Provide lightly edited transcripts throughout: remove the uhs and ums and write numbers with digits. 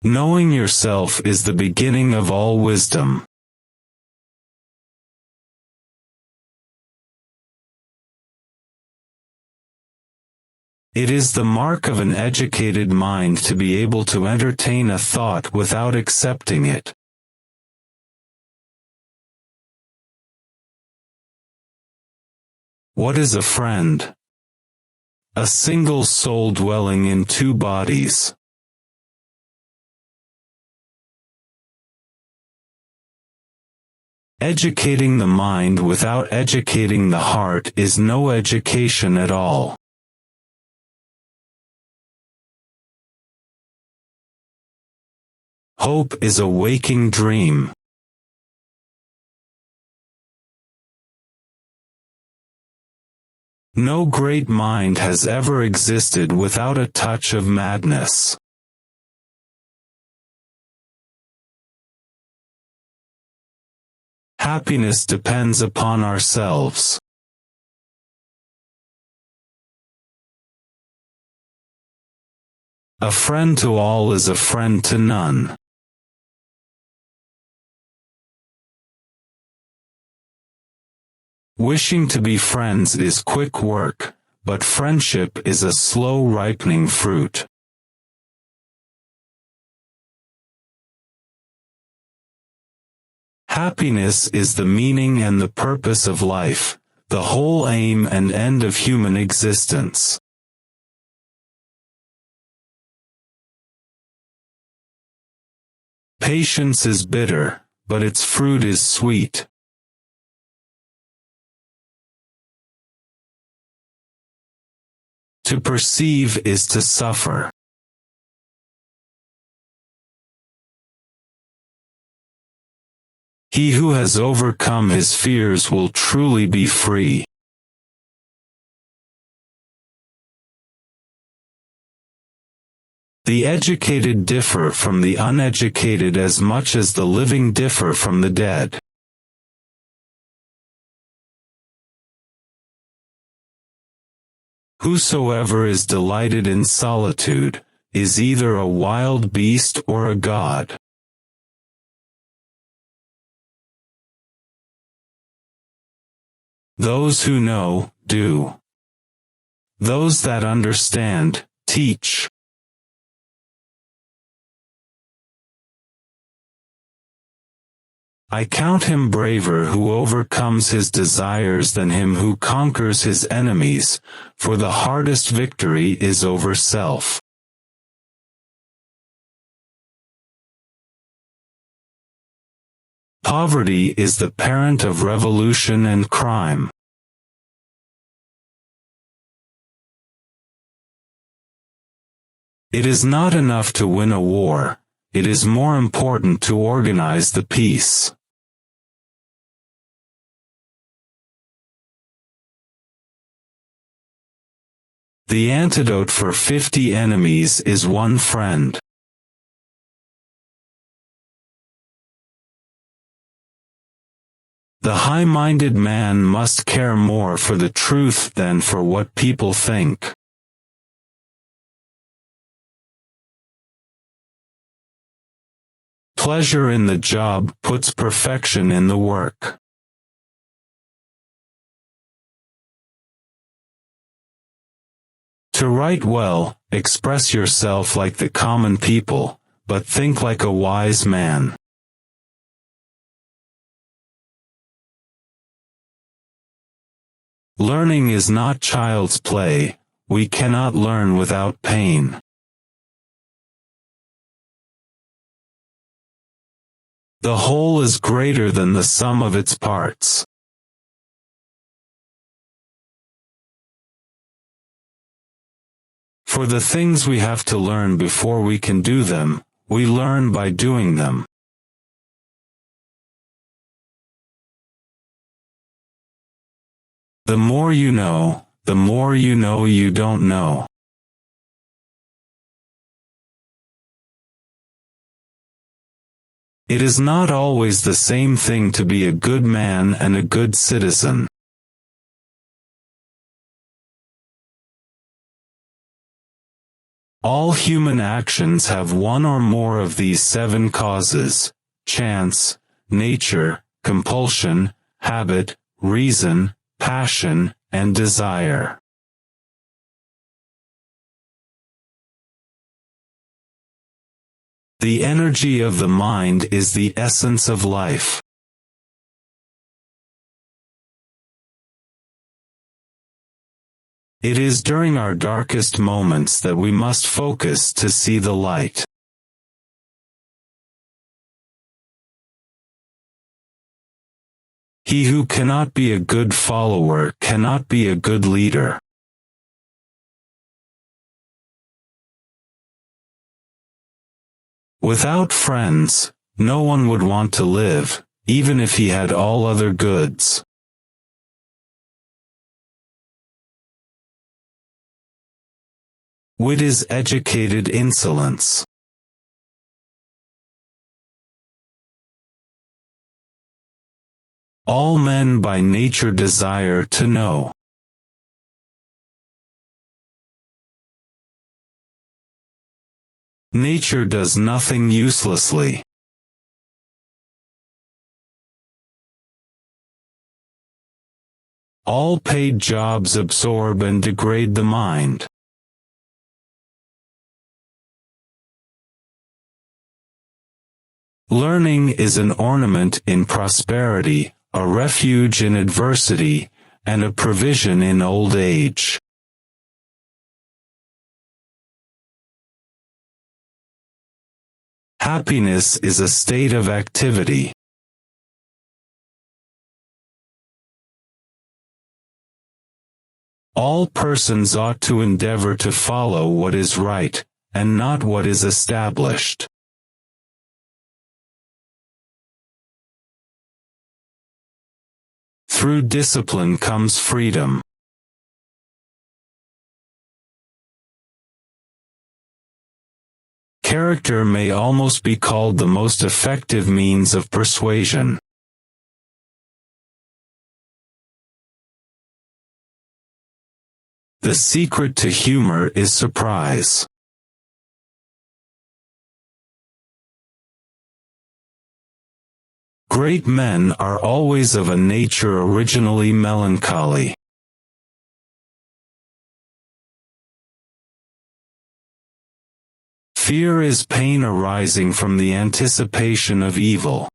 Knowing yourself is the beginning of all wisdom. It is the mark of an educated mind to be able to entertain a thought without accepting it. What is a friend? A single soul dwelling in two bodies. Educating the mind without educating the heart is no education at all. Hope is a waking dream. No great mind has ever existed without a touch of madness. Happiness depends upon ourselves. A friend to all is a friend to none. Wishing to be friends is quick work, but friendship is a slow ripening fruit. Happiness is the meaning and the purpose of life, the whole aim and end of human existence. Patience is bitter, but its fruit is sweet. To perceive is to suffer. He who has overcome his fears will truly be free. The educated differ from the uneducated as much as the living differ from the dead. Whosoever is delighted in solitude, is either a wild beast or a god. Those who know, do. Those that understand, teach. I count him braver who overcomes his desires than him who conquers his enemies, for the hardest victory is over self. Poverty is the parent of revolution and crime. It is not enough to win a war, it is more important to organize the peace. The antidote for 50 enemies is one friend. The high-minded man must care more for the truth than for what people think. Pleasure in the job puts perfection in the work. To write well, express yourself like the common people, but think like a wise man. Learning is not child's play, we cannot learn without pain. The whole is greater than the sum of its parts. For the things we have to learn before we can do them, we learn by doing them. The more you know you don't know. It is not always the same thing to be a good man and a good citizen. All human actions have one or more of these 7 causes: chance, nature, compulsion, habit, reason, passion, and desire. The energy of the mind is the essence of life. It is during our darkest moments that we must focus to see the light. He who cannot be a good follower cannot be a good leader. Without friends, no one would want to live, even if he had all other goods. Wit is educated insolence. All men by nature desire to know. Nature does nothing uselessly. All paid jobs absorb and degrade the mind. Learning is an ornament in prosperity, a refuge in adversity, and a provision in old age. Happiness is a state of activity. All persons ought to endeavor to follow what is right, and not what is established. Through discipline comes freedom. Character may almost be called the most effective means of persuasion. The secret to humor is surprise. Great men are always of a nature originally melancholy. Fear is pain arising from the anticipation of evil.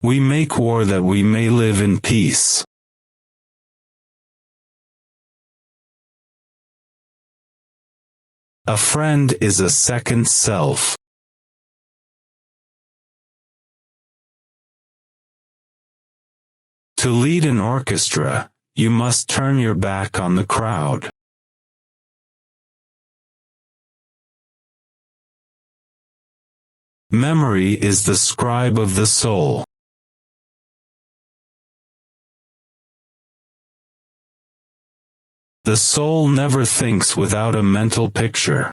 We make war that we may live in peace. A friend is a second self. To lead an orchestra, you must turn your back on the crowd. Memory is the scribe of the soul. The soul never thinks without a mental picture.